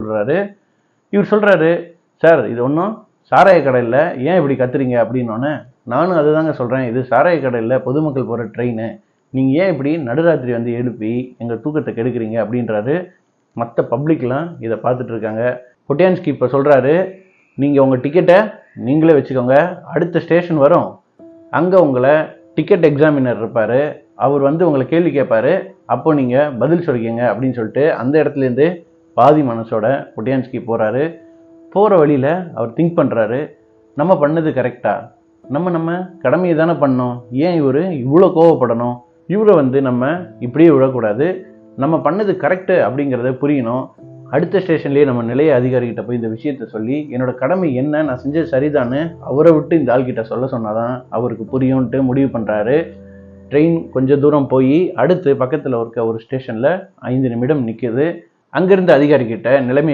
சொல்கிறாரு. இவர் சொல்கிறாரு, சார் இது ஒன்றும் சாராய கடை இல்லை, ஏன் இப்படி கத்துறீங்க அப்படின்னோடனே, நானும் அதுதாங்க சொல்கிறேன், இது சாராய கடை இல்லை, பொதுமக்கள் போகிற ட்ரெயின், நீங்கள் ஏன் இப்படி நடுராத்திரி வந்து எழுப்பி எங்கள் தூக்கத்தை கெடுக்குறீங்க அப்படின்றாரு. மற்ற பப்ளிக்லாம் இதை பார்த்துட்டு இருக்காங்க. பொட்டியான்ஸ்கி இப்போ சொல்கிறாரு, நீங்கள் உங்கள் டிக்கெட்டை நீங்களே வச்சுக்கோங்க, அடுத்த ஸ்டேஷன் வரும், அங்கே உங்களை டிக்கெட் எக்ஸாமினர் இருப்பார், அவர் வந்து உங்களை கேள்வி கேட்பார், அப்போ நீங்கள் பதில் சொல்லிக்கங்க அப்படின்னு சொல்லிட்டு அந்த இடத்துலேருந்து பாதி மனசோட பொட்டியான்ஸ்கி போகிறாரு. போகிற வழியில் அவர் திங்க் பண்ணுறாரு, நம்ம பண்ணது கரெக்டா, நம்ம கடமையை தானே பண்ணோம், ஏன் இவர் இவ்வளோ கோவப்படணும், இவரை வந்து நம்ம இப்படியே விடக்கூடாது, நம்ம பண்ணது கரெக்டு அப்படிங்கிறத புரியணும், அடுத்த ஸ்டேஷன்லேயே நம்ம நிலைய அதிகாரிகிட்ட போய் இந்த விஷயத்த சொல்லி என்னோட கடமை என்ன, நான் செஞ்சது சரிதான்னு அவரை விட்டு இந்த ஆள்கிட்ட சொல்ல சொன்னாதான் அவருக்கு புரியும்ன்ட்டு முடிவு பண்ணுறாரு. ட்ரெயின் கொஞ்சம் தூரம் போய் அடுத்து பக்கத்தில் இருக்க ஒரு ஸ்டேஷனில் 5 நிமிடம் நிற்குது. அங்கேருந்து அதிகாரிகிட்ட நிலைமை